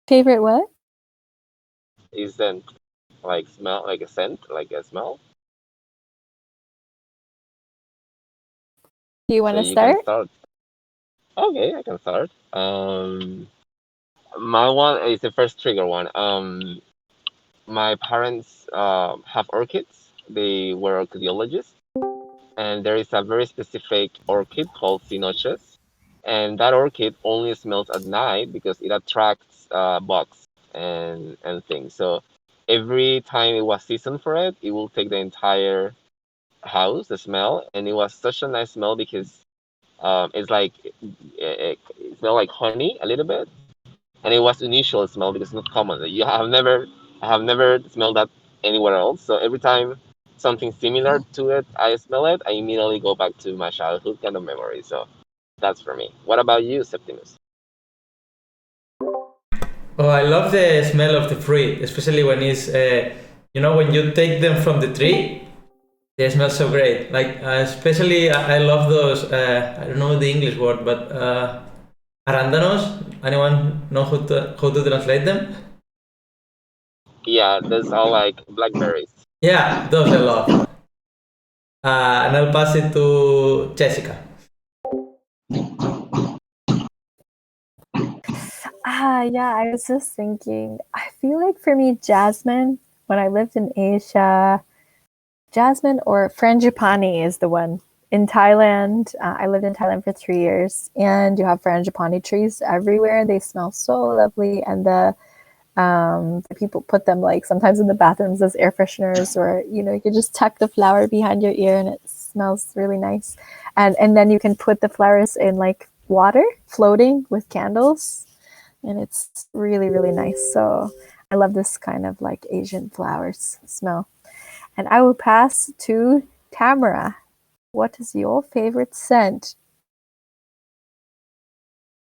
Favorite what? Is scent, like smell, like a scent, like a smell. Do you want So to you can start? start. Okay, I can start. My one is the first trigger one. My parents have orchids. They were orchidologists, and there is a very specific orchid called cinoches, and that orchid only smells at night because it attracts bugs and things. So every time it was season for it, it will take the entire house, the smell, and it was such a nice smell because it's like it smelled like honey a little bit, and it was unusual smell because it's not common. I have never smelled that anywhere else. So every time something similar to it, I smell it, I immediately go back to my childhood kind of memory. So that's for me. What about you, Septimus? Oh, I love the smell of the fruit, especially when it's, when you take them from the tree, they smell so great. Like, especially, I love those, I don't know the English word, but arándanos. Anyone know how to translate them? Yeah, those are like blackberries. Yeah, those I love. And I'll pass it to Jessica. Yeah, I was just thinking, I feel like for me, jasmine, when I lived in Asia, jasmine or frangipani is the one. In Thailand, I lived in Thailand for 3 years, and you have frangipani trees everywhere. They smell so lovely, and the people put them like sometimes in the bathrooms as air fresheners, or you can just tuck the flower behind your ear, and it smells really nice. And then you can put the flowers in like water, floating with candles, and it's really really nice. So I love this kind of like Asian flowers smell. And I will pass to Tamara. What is your favorite scent?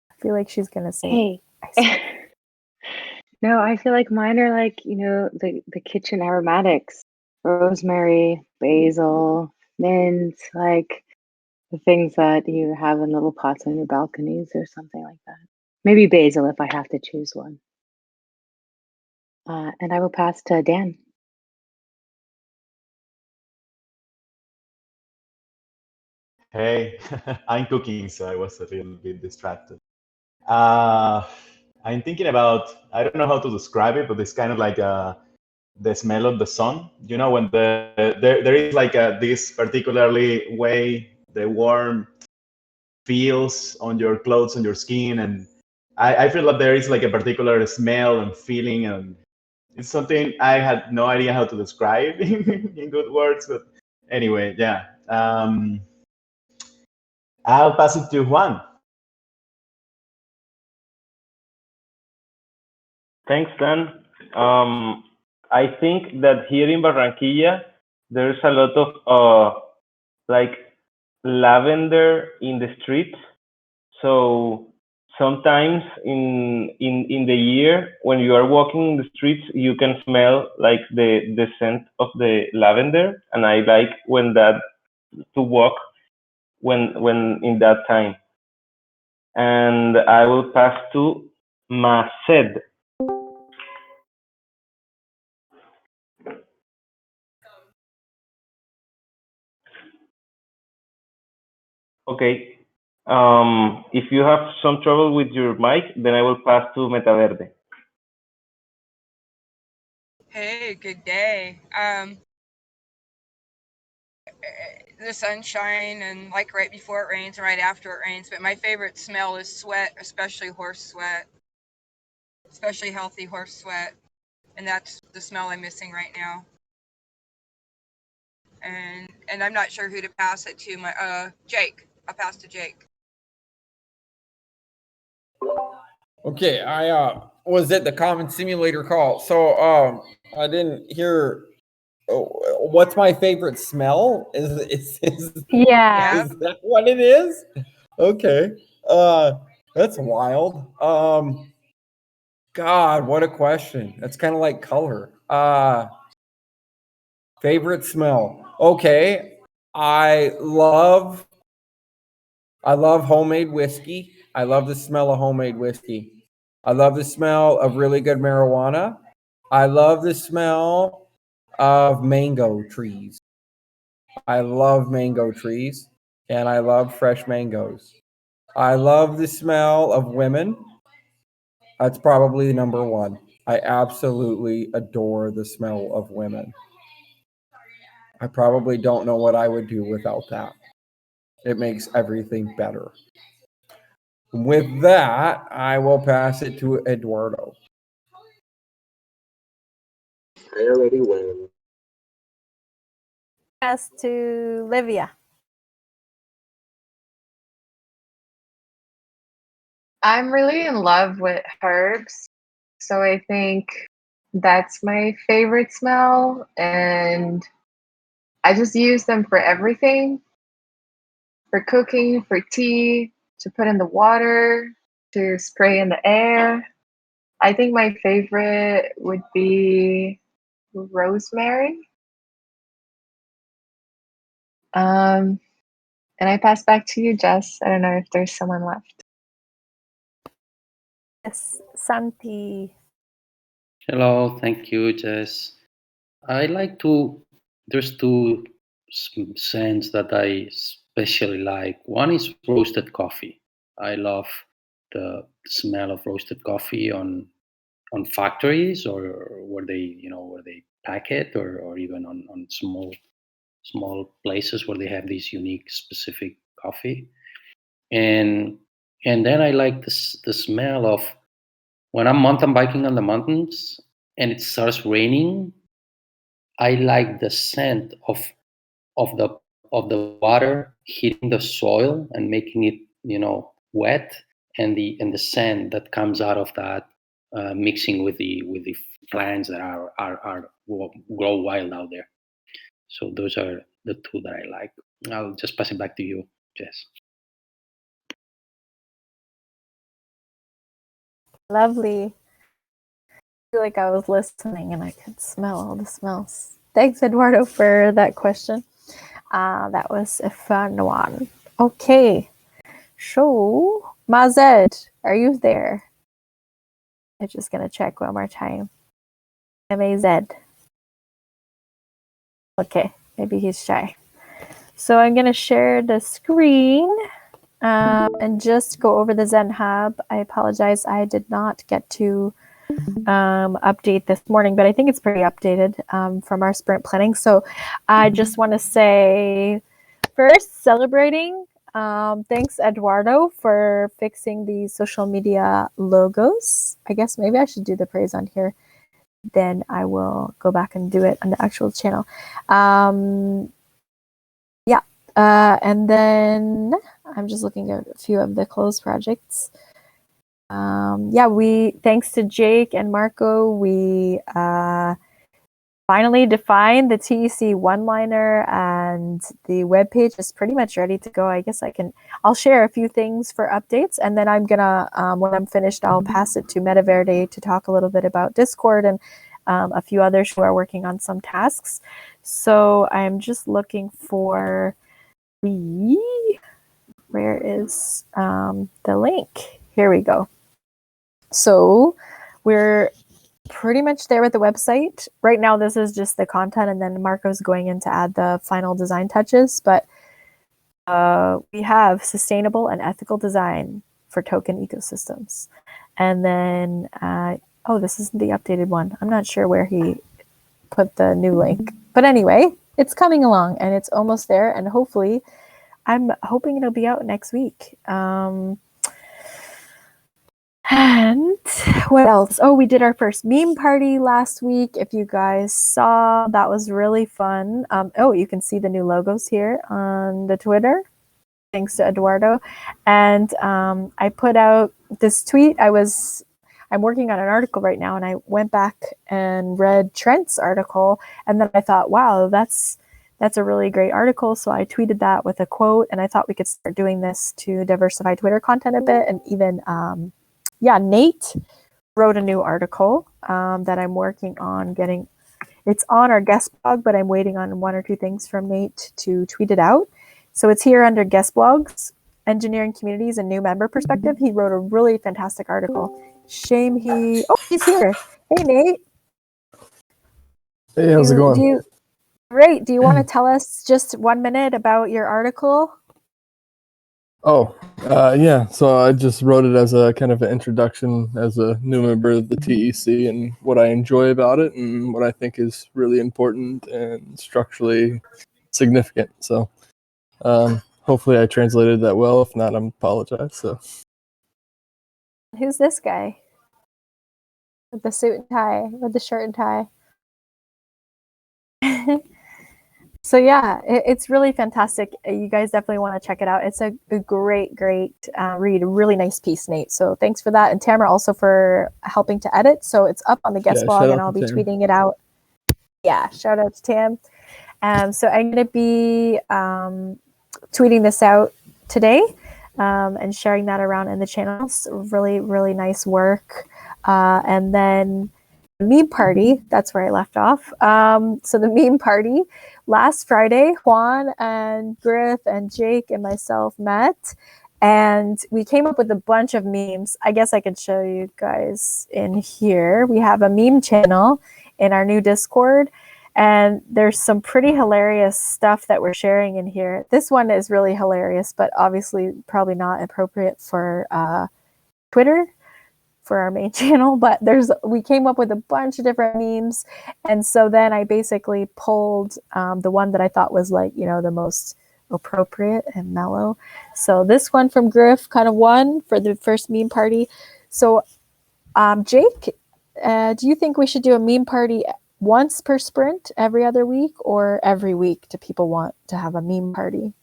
I feel like she's gonna say Hey. No, I feel like mine are like, the kitchen aromatics. Rosemary, basil, mint, like the things that you have in little pots on your balconies or something like that. Maybe basil if I have to choose one. And I will pass to Dan. Hey, I'm cooking, so I was a little bit distracted. Uh, I'm thinking about, I don't know how to describe it, but it's kind of like the smell of the sun. When there is like this particularly way the warm feels on your clothes, on your skin, and I feel that there is like a particular smell and feeling, and it's something I had no idea how to describe in good words, but anyway, yeah. I'll pass it to Juan. Thanks, Dan. I think that here in Barranquilla, there's a lot of like lavender in the streets. So sometimes in the year when you are walking in the streets, you can smell like the scent of the lavender, and I like when that to walk when in that time. And I will pass to Maced. Okay. If you have some trouble with your mic, then I will pass to Metaverde. Hey, good day. The sunshine and like right before it rains and right after it rains. But my favorite smell is sweat, especially horse sweat, especially healthy horse sweat. And that's the smell I'm missing right now. And I'm not sure who to pass it to. My Jake. I'll pass to Jake. Okay, I was at the Common Simulator call, so I didn't hear. What's my favorite smell? Is Yeah. is that what it is? Okay, that's wild. God, what a question. That's kind of like color. Favorite smell. Okay, I love homemade whiskey. I love the smell of homemade whiskey. I love the smell of really good marijuana. I love the smell of mango trees. I love mango trees, and I love fresh mangoes. I love the smell of women. That's probably number one. I absolutely adore the smell of women. I probably don't know what I would do without that. It makes everything better. With that, I will pass it to Eduardo. I already went. Pass to Livia. I'm really in love with herbs. So I think that's my favorite smell. And I just use them for everything, for cooking, for tea, to put in the water, to spray in the air. I think my favorite would be rosemary. And I pass back to you, Jess. I don't know if there's someone left. Yes, Santi. Hello, thank you, Jess. I like to, there's two scents that I especially like. One is roasted coffee. I love the smell of roasted coffee on factories or where they, where they pack it, or even on small places where they have this unique specific coffee. And and then I like the smell of when I'm mountain biking on the mountains and it starts raining. I like the scent of the of the water hitting the soil and making it, wet, and the sand that comes out of that, mixing with the plants that are grow wild out there. So those are the two that I like. I'll just pass it back to you, Jess. Lovely. I feel like I was listening and I could smell all the smells. Thanks, Eduardo, for that question. That was a fun one. Okay. So, Mazed, are you there? I'm just going to check one more time. M-A-Z. Okay, maybe he's shy. So I'm going to share the screen and just go over the Zen Hub. I apologize, I did not get to update this morning, but I think it's pretty updated from our sprint planning. So I just want to say first, celebrating. Thanks, Eduardo, for fixing the social media logos. I guess maybe I should do the praise on here. Then I will go back and do it on the actual channel. And then I'm just looking at a few of the closed projects. Thanks to Jake and Marco, we finally defined the TEC one-liner, and the webpage is pretty much ready to go. I guess I'll share a few things for updates, and then I'm gonna, when I'm finished, I'll pass it to Metaverde to talk a little bit about Discord and a few others who are working on some tasks. So I'm just looking for where is the link? Here we go. So we're pretty much there with the website. Right now, this is just the content, and then Marco's going in to add the final design touches. But we have sustainable and ethical design for token ecosystems. And then, this isn't the updated one. I'm not sure where he put the new link. But anyway, it's coming along, and it's almost there. And hopefully, I'm hoping it'll be out next week. And what else? Oh, we did our first meme party last week. If you guys saw, that was really fun. You can see the new logos here on the Twitter. Thanks to Eduardo. And I put out this tweet. I'm working on an article right now, and I went back and read Trent's article, and then I thought, wow, that's a really great article. So I tweeted that with a quote, and I thought we could start doing this to diversify Twitter content a bit. And even, Nate wrote a new article that I'm working on getting. It's on our guest blog, but I'm waiting on one or two things from Nate to tweet it out. So it's here under guest blogs, engineering communities, and new member perspective. He wrote a really fantastic article. Shame he's here. Hey, Nate. Hey, how's it going? Great. Do you want to tell us just 1 minute about your article? Oh, yeah. So I just wrote it as a kind of an introduction as a new member of the TEC and what I enjoy about it and what I think is really important and structurally significant. So hopefully I translated that well. If not, I apologize. So Who's this guy with the suit and tie, with the shirt and tie? So yeah, it's really fantastic. You guys definitely want to check it out. It's a great read. A really nice piece, Nate. So thanks for that. And Tamara also for helping to edit. So it's up on the guest blog and I'll be tweeting it out. Yeah, shout out to Tam. So I'm going to be tweeting this out today and sharing that around in the channels. Really, really nice work. And then meme party, that's where I left off. So the meme party, last Friday, Juan and Griff and Jake and myself met and we came up with a bunch of memes. I guess I could show you guys in here. We have a meme channel in our new Discord and there's some pretty hilarious stuff that we're sharing in here. This one is really hilarious, but obviously probably not appropriate for Twitter, for our main channel, but we came up with a bunch of different memes. And so then I basically pulled the one that I thought was like, the most appropriate and mellow. So this one from Griff kind of won for the first meme party. So Jake, do you think we should do a meme party once per sprint every other week or every week? Do people want to have a meme party?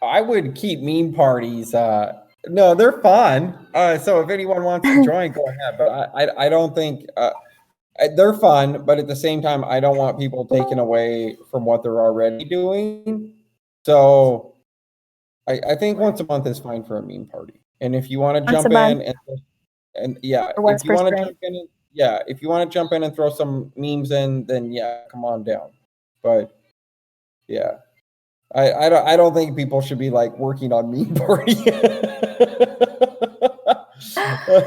I would keep meme parties. No, they're fun. So if anyone wants to join, go ahead. But I don't think they're fun. But at the same time, I don't want people taken away from what they're already doing. So I think once a month is fine for a meme party. And if you want to jump in and yeah, if you want to jump in, if you want to jump in and throw some memes in, then yeah, come on down. But yeah. I don't think people should be like working on meme party.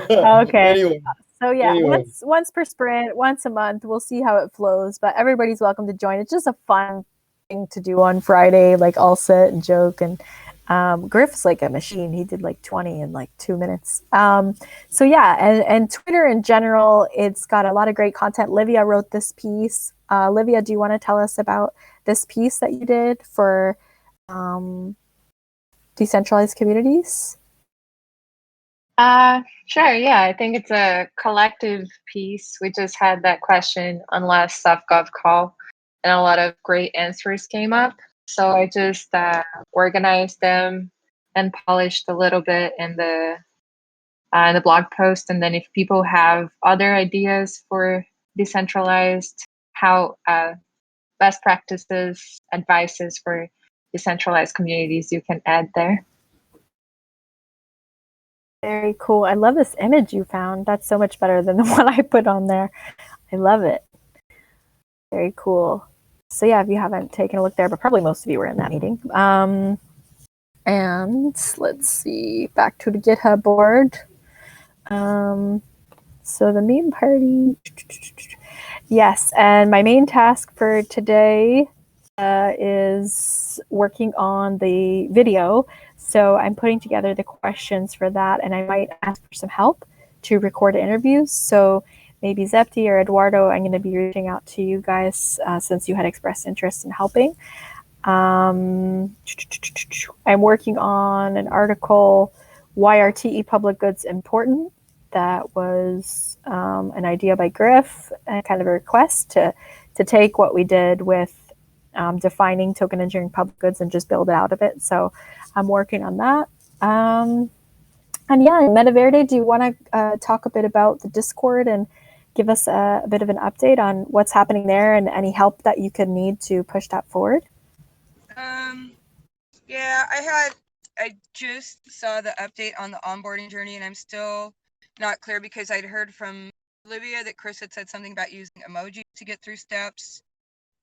Okay. Anyway, so yeah, once per sprint, once a month. We'll see how it flows, but everybody's welcome to join. It's just a fun thing to do on Friday. Like all sit and joke, and Griff's like a machine. He did like 20 in like 2 minutes. So yeah, and Twitter in general, it's got a lot of great content. Livia wrote this piece. Livia, do you want to tell us about this piece that you did for decentralized communities? Sure. Yeah, I think it's a collective piece. We just had that question on last SUFGov call, and a lot of great answers came up. So I just organized them and polished a little bit in the blog post. And then if people have other ideas for decentralized, how best practices, advices for decentralized communities, you can add there. Very cool. I love this image you found. That's so much better than the one I put on there. I love it. Very cool. So yeah, if you haven't taken a look there, but probably most of you were in that meeting. And let's see, back to the GitHub board. So the meme party. Yes, and my main task for today is working on the video. So I'm putting together the questions for that, and I might ask for some help to record interviews. So maybe Zepti or Eduardo, I'm going to be reaching out to you guys since you had expressed interest in helping. I'm working on an article, Why Are TE Public Goods Important? That was an idea by Griff, and kind of a request to take what we did with defining token engineering public goods and just build it out of it. So I'm working on that. And yeah, Metaverde, do you want to talk a bit about the Discord and give us a bit of an update on what's happening there and any help that you could need to push that forward? Yeah, I just saw the update on the onboarding journey, and I'm still not clear because I'd heard from Olivia that Chris had said something about using emoji to get through steps,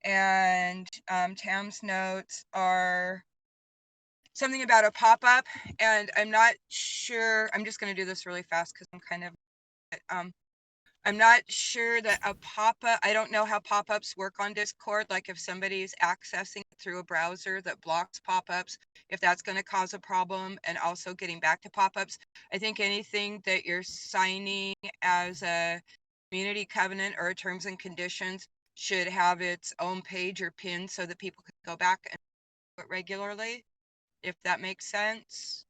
and Tam's notes are something about a pop-up, and I'm not sure. I'm just going to do this really fast because I'm kind of I'm not sure that a pop-up, I don't know how pop-ups work on Discord, like if somebody's accessing it through a browser that blocks pop-ups, if that's going to cause a problem, and also getting back to pop-ups. I think anything that you're signing as a community covenant or terms and conditions should have its own page or pin so that people can go back and do it regularly, if that makes sense.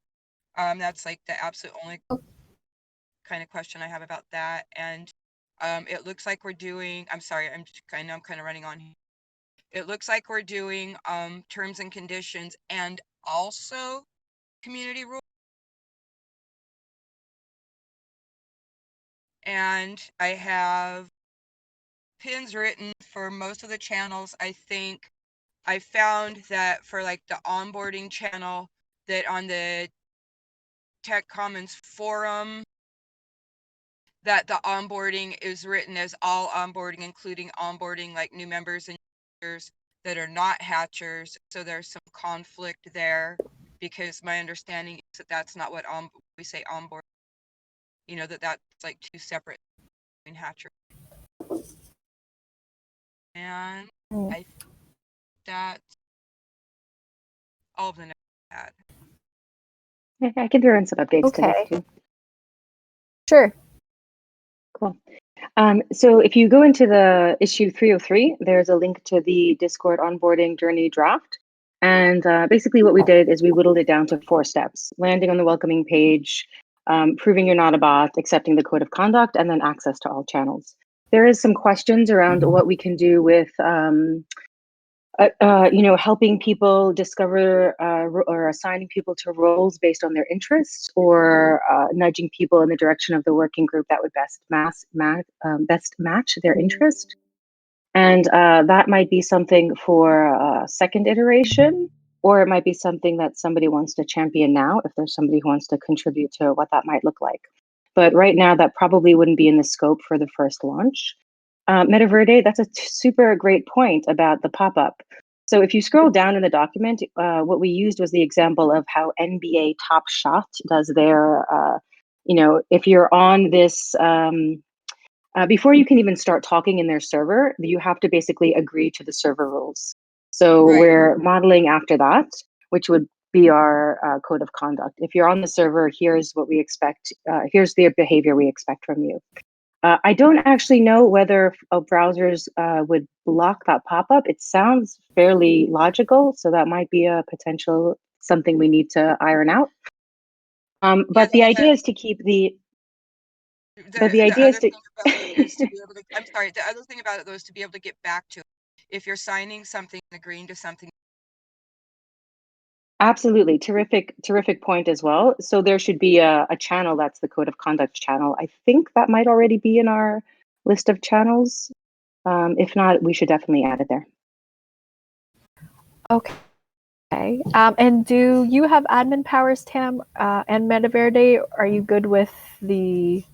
That's like the absolute only kind of question I have about that. And it looks like we're doing, I'm sorry, I know I'm kind of running on. It looks like we're doing terms and conditions and also community rules. And I have pins written for most of the channels. I think I found that for like the onboarding channel, that on the Tech Commons forum, that the onboarding is written as all onboarding, including onboarding like new members and users that are not hatchers. So there's some conflict there, because my understanding is that that's not what we say onboard. You know, that's like two separate hatchers. And I think that's all of the notes I had. I can throw in some updates to Okay. this too. Sure. Cool. So if you go into the issue 303, there's a link to the Discord onboarding journey draft. And basically what we did is we whittled it down to 4 steps: landing on the welcoming page, proving you're not a bot, accepting the code of conduct, and then access to all channels. There is some questions around what we can do with helping people discover or assigning people to roles based on their interests, or nudging people in the direction of the working group that would best match their interest. And that might be something for a second iteration, or it might be something that somebody wants to champion now, if there's somebody who wants to contribute to what that might look like. But right now, that probably wouldn't be in the scope for the first launch. Metaverde, that's a super great point about the pop-up. So if you scroll down in the document, what we used was the example of how NBA Top Shot does their, if you're on this, before you can even start talking in their server, you have to basically agree to the server rules. So Right. we're modeling after that, which would be our code of conduct. If you're on the server, here's what we expect. Here's the behavior we expect from you. I don't actually know whether browsers would block that pop-up. It sounds fairly logical, so that might be a potential something we need to iron out. But the idea is to keep the. But the idea is to. I'm sorry. The other thing about it, though, is to be able to get back to it. If you're signing something, agreeing to something. Absolutely. Terrific point as well. So there should be a channel that's the code of conduct channel. I think that might already be in our list of channels. If not, we should definitely add it there. Okay. And do you have admin powers, Tam, and Metaverde? Are you good with the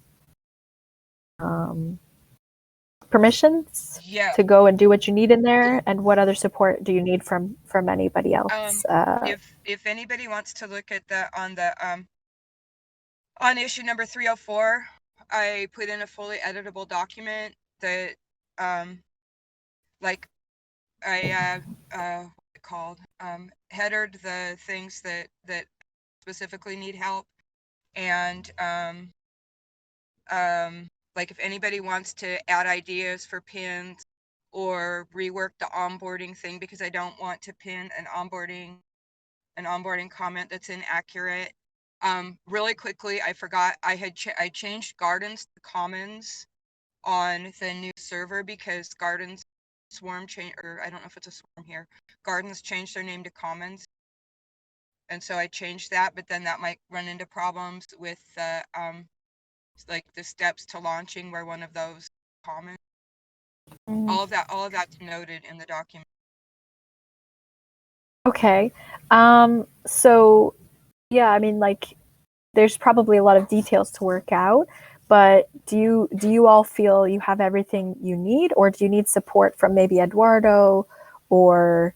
permissions to go and do what you need in there? And what other support do you need from anybody else? If anybody wants to look at that on issue number 304, I put in a fully editable document that like I what's it called, headered the things that specifically need help, and like if anybody wants to add ideas for pins or rework the onboarding thing, because I don't want to pin an onboarding comment that's inaccurate. Really quickly, I forgot I changed gardens to commons on the new server, because gardens swarm change, or I don't know if it's a swarm here. Gardens changed their name to commons, and so I changed that. But then that might run into problems with like the steps to launching, where one of those commons. All of that's noted in the document. Okay. So yeah, I mean, like, there's probably a lot of details to work out, but do you all feel you have everything you need, or do you need support from maybe Eduardo or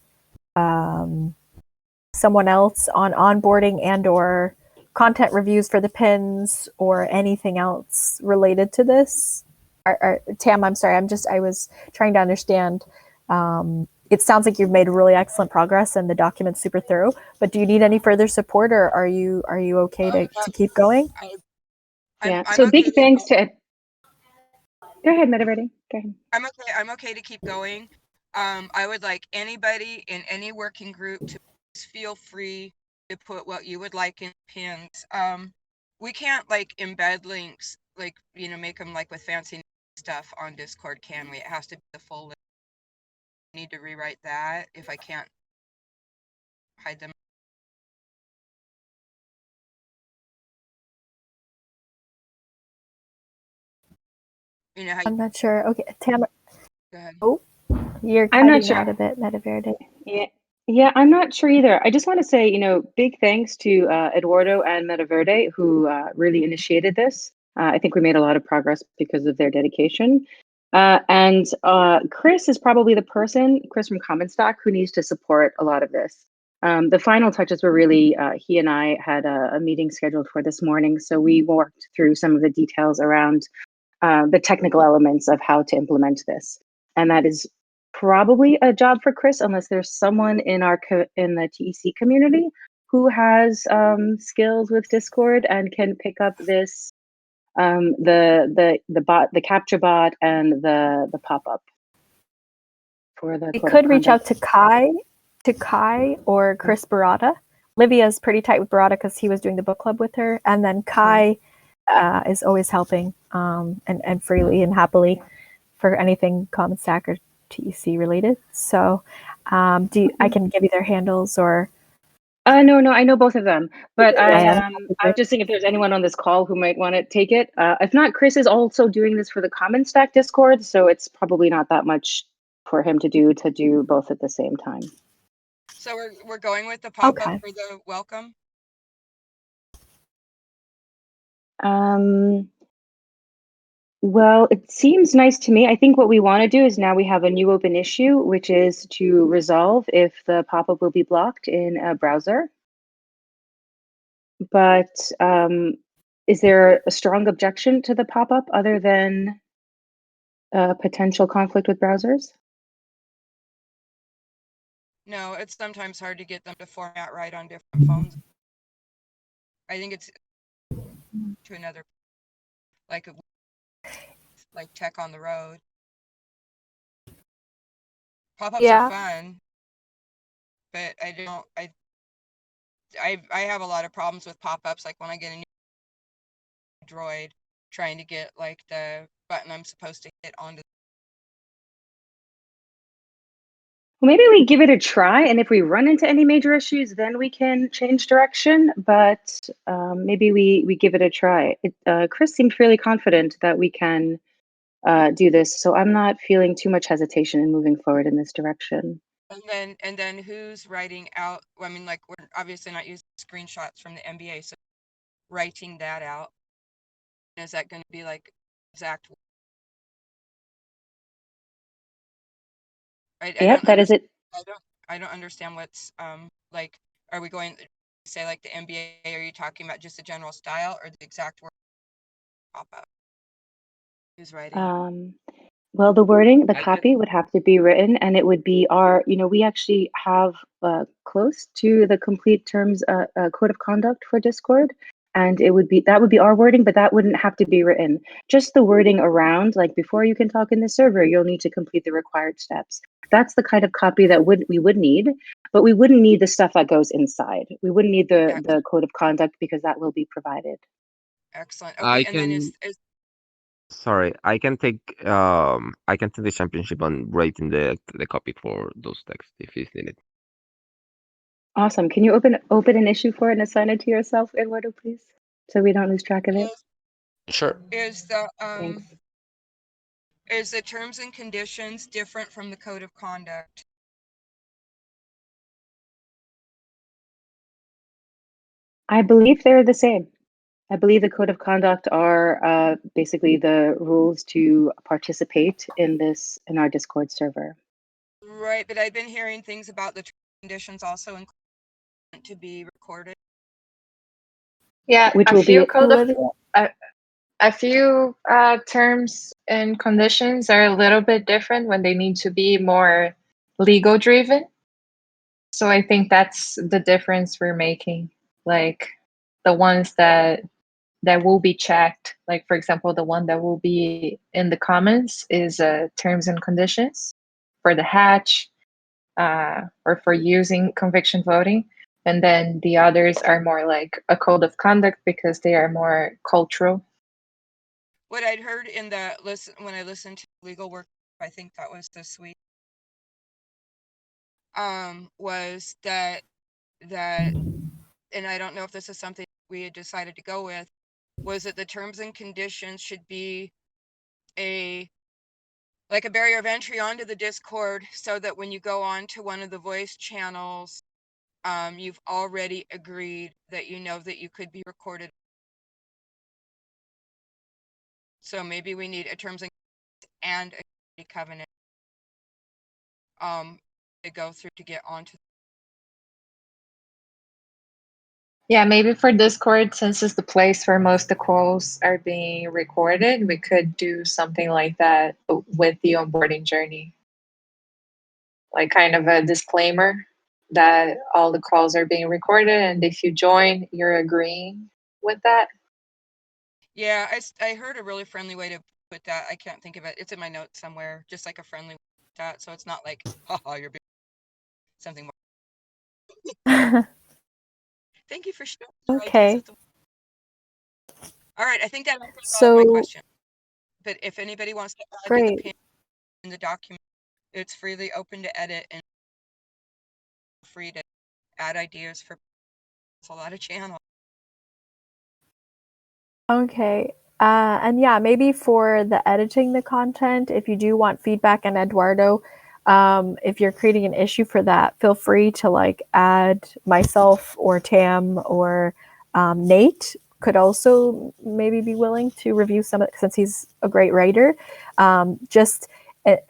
someone else on onboarding and or content reviews for the pins or anything else related to this? Tam, I'm sorry, I was trying to understand. It sounds like you've made really excellent progress and the document's super thorough, but do you need any further support, or are you okay to keep going? Yeah. I'm So okay big thanks to. Go ahead, Metaverde. Go ahead. I'm okay to keep going. I would like anybody in any working group to feel free to put what you would like in pins. We can't like embed links, like, you know, make them like with fancy stuff on Discord, can we? It has to be the full list. I need to rewrite that if I can't hide them. You know how I'm not sure. Okay, Tam. Go ahead. Oh, you're I'm not cutting sure. out a bit, Metaverde. Yeah, I'm not sure either. I just want to say, you know, big thanks to Eduardo and Metaverde who really initiated this. I think we made a lot of progress because of their dedication. And Chris is probably the person, Chris from Common Stock, who needs to support a lot of this. The final touches were really, he and I had a meeting scheduled for this morning. So we worked through some of the details around the technical elements of how to implement this. And that is probably a job for Chris, unless there's someone in in the TEC community who has skills with Discord and can pick up this the bot, the capture bot, and the pop up for the. We could reach out to Kai or Chris Barada. Livia's pretty tight with Barada because he was doing the book club with her, and then Kai is always helping and freely and happily for anything Common Stack or TEC related. So I can give you their handles or? No, I know both of them, but I'm just thinking if there's anyone on this call who might want to take it. If not, Chris is also doing this for the Common Stack Discord, so it's probably not that much for him to do both at the same time. So we're going with the pop up for the welcome. Well, it seems nice to me. I think what we want to do is now we have a new open issue, which is to resolve if the pop-up will be blocked in a browser. But is there a strong objection to the pop-up other than potential conflict with browsers? No, it's sometimes hard to get them to format right on different phones. I think it's to another, like tech on the road. Pop-ups are fun, but I have a lot of problems with pop-ups. Like when I get a new Droid, trying to get like the button I'm supposed to hit onto. Well, maybe we give it a try, and if we run into any major issues, then we can change direction. But maybe we give it a try. Chris seemed fairly confident that we can do this, so I'm not feeling too much hesitation in moving forward in this direction. And then who's writing out? Well, I mean, like we're obviously not using screenshots from the NBA, so writing that out. Is that going to be like exact? Yep, that is it. I don't understand what's like. Are we going to say like the NBA? Are you talking about just the general style or the exact word pop up? Who's writing? Well, the wording, the copy would have to be written, and it would be our, you know, we actually have close to the complete terms code of conduct for Discord, and that would be our wording, but that wouldn't have to be written. Just the wording around, like before you can talk in the server, you'll need to complete the required steps. That's the kind of copy that we would need, but we wouldn't need the stuff that goes inside. We wouldn't need the code of conduct because that will be provided. Excellent. Okay, and then is Sorry, I can take the championship on writing the copy for those texts if it's needed. Awesome. Can you open an issue for it and assign it to yourself, Eduardo, please, so we don't lose track of it? Sure. Is the terms and conditions different from the code of conduct? I believe they're the same. I believe the code of conduct are basically the rules to participate in our Discord server. Right, but I've been hearing things about the conditions also to be recorded? Yeah, Which a will few be code of Olivia? a few terms and conditions are a little bit different when they need to be more legal driven. So I think that's the difference we're making. Like the ones that will be checked, like for example, the one that will be in the comments is terms and conditions for the hatch or for using conviction voting. And then the others are more like a code of conduct because they are more cultural. What I'd heard in the when I listened to legal work, I think that was this week, was that, and I don't know if this is something we had decided to go with, was that the terms and conditions should be like a barrier of entry onto the Discord, so that when you go on to one of the voice channels, you've already agreed that you know that you could be recorded. So maybe we need a terms and a covenant to go through to get onto. Yeah, maybe for Discord, since it's the place where most of the calls are being recorded, we could do something like that with the onboarding journey. Like kind of a disclaimer that all the calls are being recorded, and if you join, you're agreeing with that. Yeah, I heard a really friendly way to put that. I can't think of it. It's in my notes somewhere, just like a friendly that, so it's not like, haha, you're being something more. Thank you for sharing your ideas. Okay. All right, I think that answers all of my So questions. But if anybody wants to add to the great. pin in the document, it's freely open to edit and free to add ideas for a lot of channels. Okay. And yeah, maybe for the editing the content, if you do want feedback, and Eduardo, if you're creating an issue for that, feel free to like add myself or Tam or Nate could also maybe be willing to review some of it since he's a great writer. Just yeah,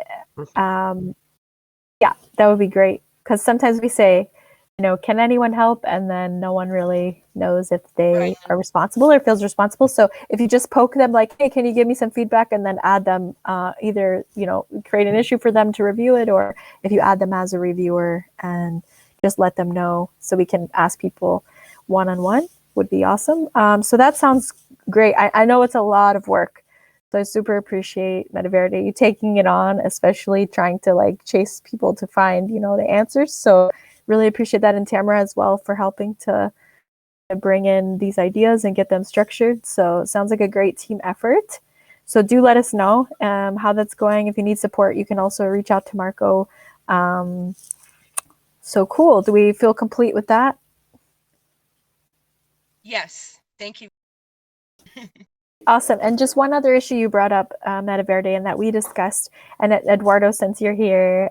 that would be great, because sometimes we say, you know, can anyone help? And then no one really knows if they are responsible or feels responsible. So if you just poke them like, hey, can you give me some feedback, and then add them, either, you know, create an issue for them to review it, or if you add them as a reviewer and just let them know so we can ask people one-on-one, would be awesome. So that sounds great. I know it's a lot of work. So I super appreciate Metaverde you taking it on, especially trying to like chase people to find, you know, the answers. So really appreciate that, and Tamara as well for helping to bring in these ideas and get them structured. So it sounds like a great team effort. So do let us know how that's going. If you need support, you can also reach out to Marco. So cool. Do we feel complete with that? Yes, thank you. Awesome. And just one other issue you brought up, Metaverde, and that we discussed, and Eduardo, since you're here,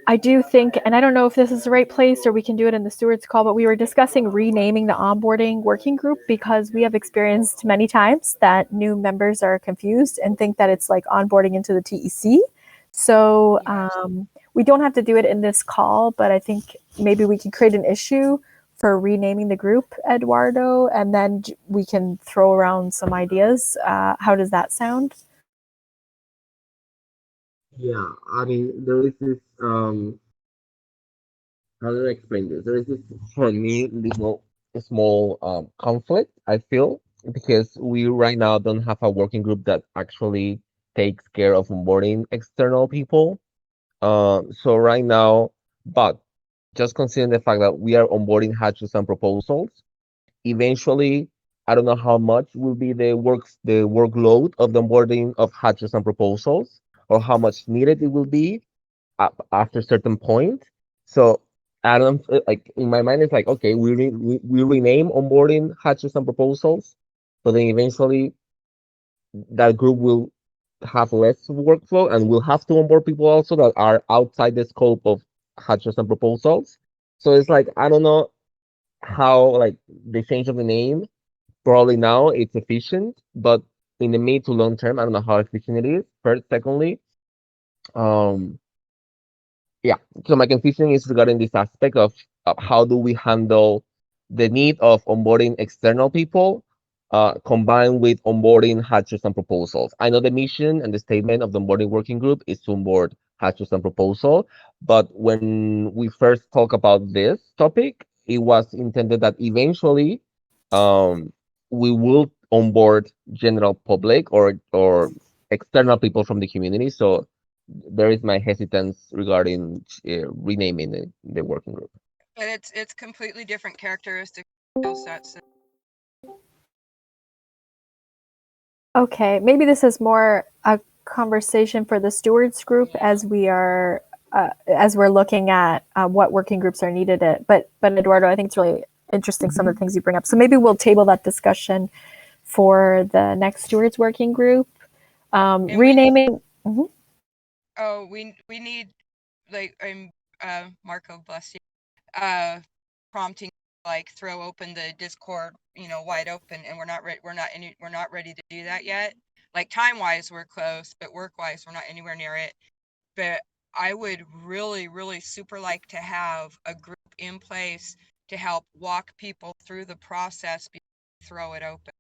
I do think, and I don't know if this is the right place or we can do it in the stewards call, but we were discussing renaming the onboarding working group, because we have experienced many times that new members are confused and think that it's like onboarding into the TEC. So we don't have to do it in this call, but I think maybe we could create an issue for renaming the group, Eduardo, and then we can throw around some ideas. How does that sound? Yeah, I mean, there is this, how do I explain this? There is this, for me, little small conflict, I feel, because we right now don't have a working group that actually takes care of onboarding external people. So right now, but just considering the fact that we are onboarding hatches and proposals, eventually, I don't know how much will be the workload of the onboarding of hatches and proposals, or how much needed it will be after a certain point. So I don't like, in my mind, it's like, okay, we rename onboarding hatches and proposals, but then eventually that group will have less workflow, and we'll have to onboard people also that are outside the scope of hatches and proposals. So it's like, I don't know how, like, the change of the name, probably now it's efficient, but in the mid to long term, I don't know how efficient it is. First, secondly, um, Yeah. So my confusion is regarding this aspect of how do we handle the need of onboarding external people combined with onboarding hatchers and proposals. I know the mission and the statement of the onboarding working group is to onboard hatchers and proposal, but when we first talk about this topic, it was intended that eventually we will onboard general public or external people from the community. So there is my hesitance regarding renaming the working group. But it's completely different characteristics, skill sets. Okay, maybe this is more a conversation for the stewards group as we're looking at what working groups are needed. But Eduardo, I think it's really interesting some of the things you bring up. So maybe we'll table that discussion for the next stewards working group. Renaming. Oh, we need, like, Marco, bless you, prompting, like, throw open the Discord, wide open, and we're not ready to do that yet. Like, time wise we're close, but work wise we're not anywhere near it. But I would really, really super like to have a group in place to help walk people through the process before we throw it open.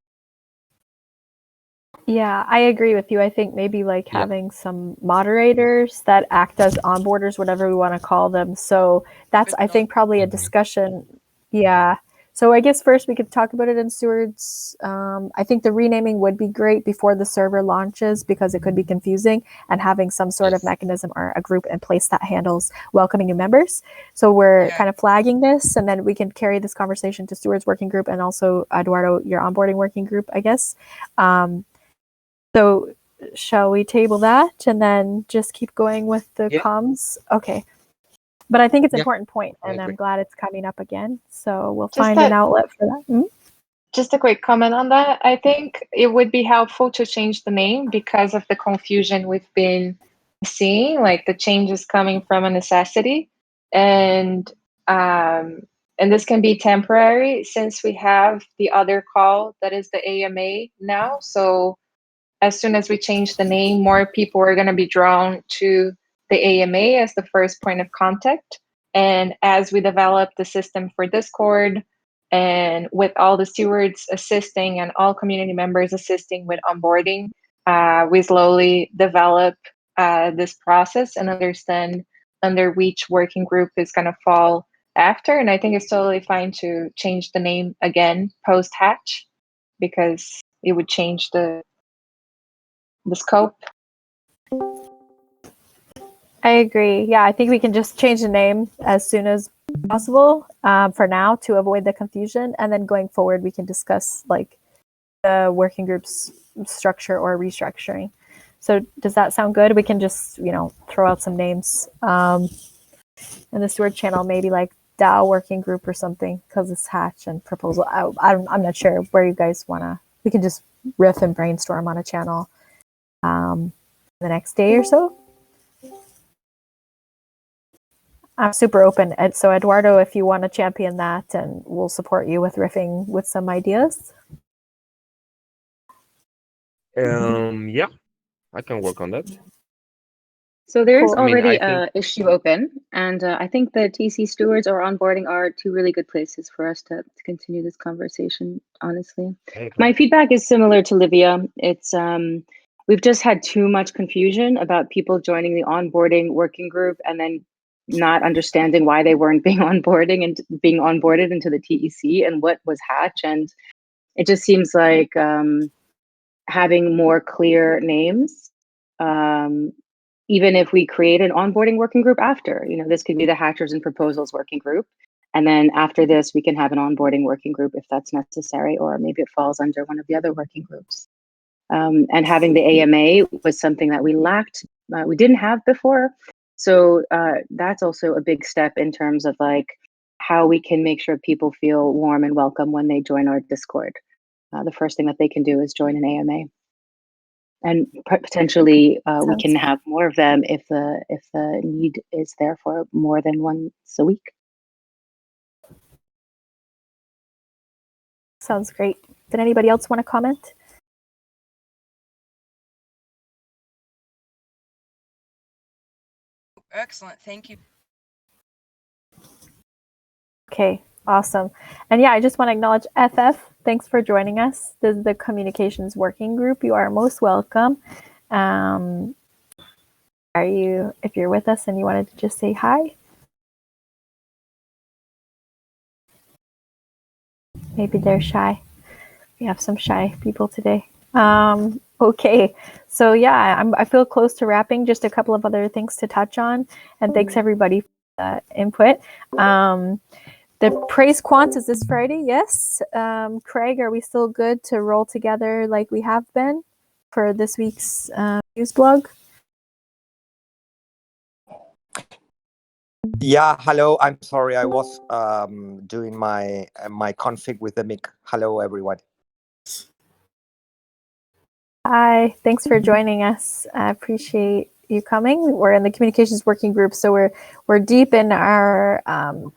Yeah, I agree with you. I think maybe like having some moderators that act as onboarders, whatever we want to call them. So that's, I think, probably a discussion. Yeah. So I guess first we could talk about it in stewards. I think the renaming would be great before the server launches because it could be confusing, and having some sort of mechanism or a group in place that handles welcoming new members. So we're kind of flagging this, and then we can carry this conversation to stewards working group and also Eduardo, your onboarding working group, I guess. So shall we table that and then just keep going with the comms? Okay. But I think it's an important point, and I'm glad it's coming up again. So we'll find an outlet for that. Just a quick comment on that. I think it would be helpful to change the name because of the confusion we've been seeing, like the changes coming from a necessity. And this can be temporary since we have the other call that is the AMA now. So as soon as we change the name, more people are going to be drawn to the AMA as the first point of contact. And as we develop the system for Discord, and with all the stewards assisting and all community members assisting with onboarding, we slowly develop this process and understand under which working group is going to fall after. And I think it's totally fine to change the name again post-hatch because it would change the scope. I agree. Yeah, I think we can just change the name as soon as possible for now to avoid the confusion. And then going forward, we can discuss like the working group's structure or restructuring. So does that sound good? We can just, throw out some names in the steward channel, maybe like DAO working group or something, because it's hatch and proposal. I'm not sure where you guys want to, we can just riff and brainstorm on a channel the next day or so. I'm super open. And so Eduardo, if you want to champion that, and we'll support you with riffing with some ideas. Yeah, I can work on that. So there's Cool. already an issue open, and I think the TC stewards or onboarding are two really good places for us to continue this conversation, honestly. My feedback is similar to Livia. It's we've just had too much confusion about people joining the onboarding working group and then not understanding why they weren't being onboarding and being onboarded into the TEC and what was hatch. And it just seems like having more clear names, even if we create an onboarding working group after, this could be the hatchers and proposals working group. And then after this, we can have an onboarding working group if that's necessary, or maybe it falls under one of the other working groups. And having the AMA was something that we lacked, we didn't have before. So that's also a big step in terms of like how we can make sure people feel warm and welcome when they join our Discord. The first thing that they can do is join an AMA. And potentially we can have more of them if the need is there for more than once a week. Sounds great. Did anybody else want to comment? Excellent, thank you. Okay, awesome. And yeah, I just want to acknowledge FF. Thanks for joining us. This is the Communications Working Group. You are most welcome. If you're with us and you wanted to just say hi? Maybe they're shy. We have some shy people today. Okay, so yeah, I feel close to wrapping. Just a couple of other things to touch on, and thanks everybody for the input. The Praise Quant is this Friday, yes. Craig, are we still good to roll together like we have been for this week's news blog? Yeah, hello. I'm sorry, I was doing my config with the mic. Hello, everyone. Hi, thanks for joining us. I appreciate you coming. We're in the communications working group, so we're deep in our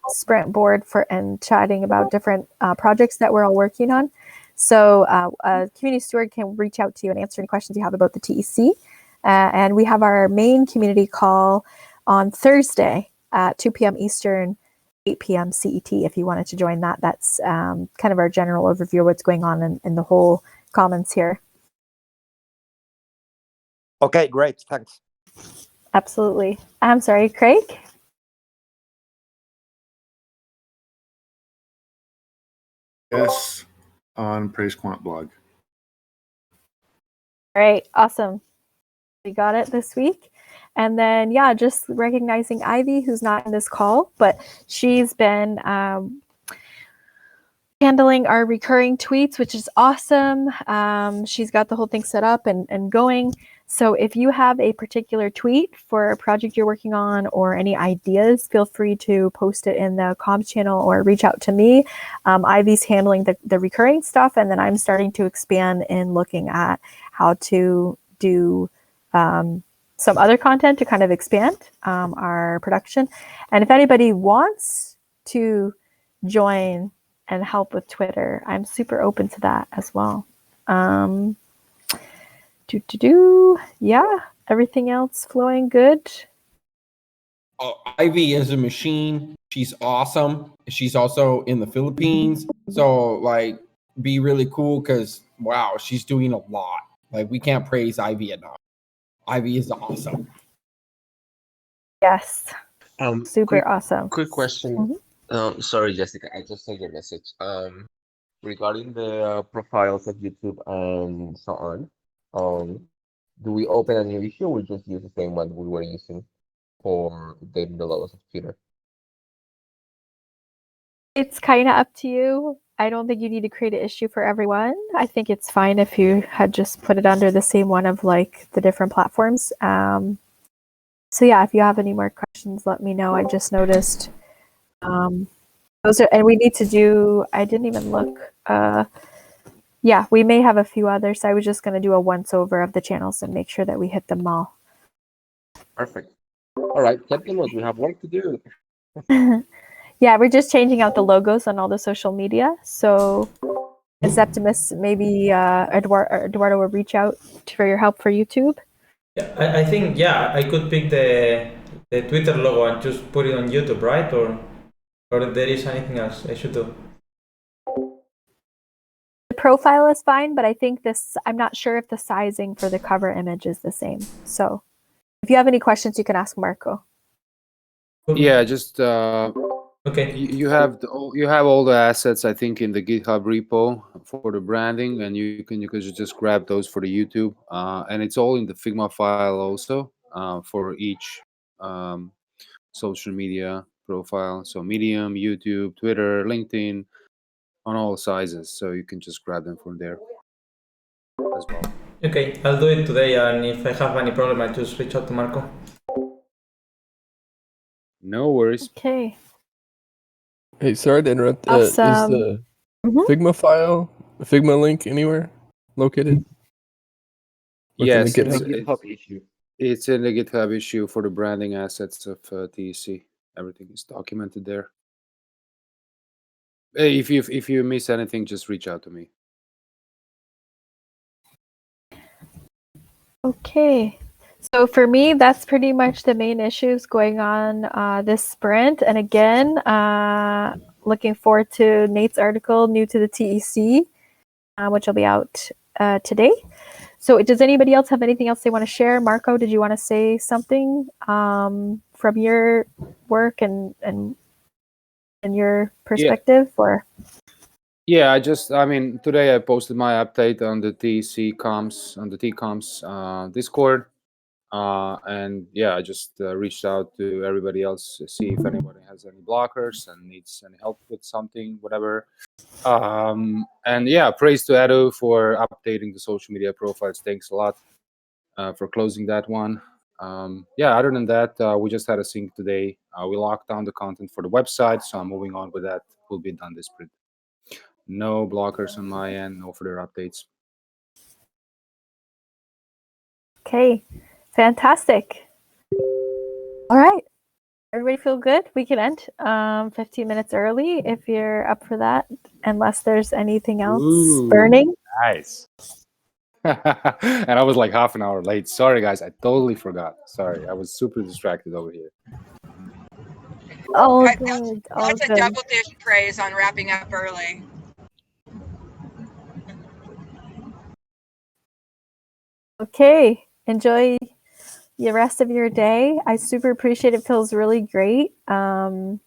sprint board and chatting about different projects that we're all working on. So a community steward can reach out to you and answer any questions you have about the TEC. And we have our main community call on Thursday at 2 p.m. Eastern, 8 p.m. CET. If you wanted to join that, that's kind of our general overview of what's going on in the whole commons here. Okay, great. Thanks. Absolutely. I'm sorry, Craig? Yes, on Praise Quant blog. All right, awesome. We got it this week. And then, yeah, just recognizing Ivy, who's not in this call, but she's been handling our recurring tweets, which is awesome. She's got the whole thing set up and going. So if you have a particular tweet for a project you're working on or any ideas, feel free to post it in the comms channel or reach out to me. Ivy's handling the recurring stuff, and then I'm starting to expand in looking at how to do some other content to kind of expand our production. And if anybody wants to join and help with Twitter, I'm super open to that as well. Yeah, everything else flowing good. Ivy is a machine. She's awesome. She's also in the Philippines. So like be really cool because wow, she's doing a lot. Like we can't praise Ivy enough. Ivy is awesome. Yes. Super awesome. Quick question. Sorry, Jessica, I just saw your message. Regarding the profiles of YouTube and so on, do we open a new issue or just use the same one we were using for the logos of Twitter? It's kind of up to you. I don't think you need to create an issue for everyone. I think it's fine if you had just put it under the same one of like the different platforms. So yeah, if you have any more questions, let me know. I just noticed those are, and we need to do, I didn't even look. Yeah, we may have a few others. I was just going to do a once over of the channels and make sure that we hit them all. Perfect. All right, Captain Woods, we have work to do. Yeah, we're just changing out the logos on all the social media. So Septimus, maybe Eduardo will reach out for your help for YouTube. Yeah, I think, yeah, I could pick the Twitter logo and just put it on YouTube, right? Or there is anything else I should do? The profile is fine, but I think I'm not sure if the sizing for the cover image is the same. So if you have any questions, you can ask Marco. Yeah, just okay. You have all the assets, I think, in the GitHub repo for the branding, and you can just grab those for the YouTube, and it's all in the Figma file also for each social media profile. So Medium, YouTube, Twitter, LinkedIn, on all sizes. So you can just grab them from there as well. Okay, I'll do it today, and if I have any problem, I'll just reach out to Marco. No worries. Okay. Hey, sorry to interrupt. Awesome. Is the Figma file, Figma link anywhere located? Yes, the it's GitHub issue. It's in the GitHub issue for the branding assets of TEC. Everything is documented there. Hey, if you miss anything, just reach out to me. Okay. So for me, that's pretty much the main issues going on this sprint. And again, looking forward to Nate's article, New to the TEC, which will be out today. So does anybody else have anything else they want to share? Marco, did you want to say something from your work and your perspective? Or Yeah, I mean, today I posted my update on the TC Comms, on the T-Comms Discord. And yeah, I just reached out to everybody else to see if anybody has any blockers and needs any help with something, whatever. And yeah, praise to Edu for updating the social media profiles. Thanks a lot for closing that one. Yeah, other than that, we just had a sync today. We locked down the content for the website, so I'm moving on with that. Will be done this sprint. No blockers on my end, no further updates. okay, fantastic. All right, everybody feel good? We can end 15 minutes early if you're up for that, unless there's anything else burning. Nice. And I was like half an hour late. Sorry, guys. I totally forgot. Sorry. I was super distracted over here. All good. All That's a good. double dish praise on wrapping up early. Okay, enjoy the rest of your day. I super appreciate it. Feels really great. I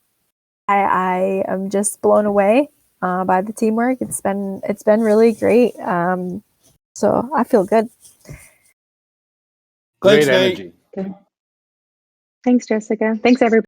am just blown away by the teamwork. It's been really great. So I feel good. Great Thanks, Nate. energy. Good. Thanks, Jessica. Thanks, everybody.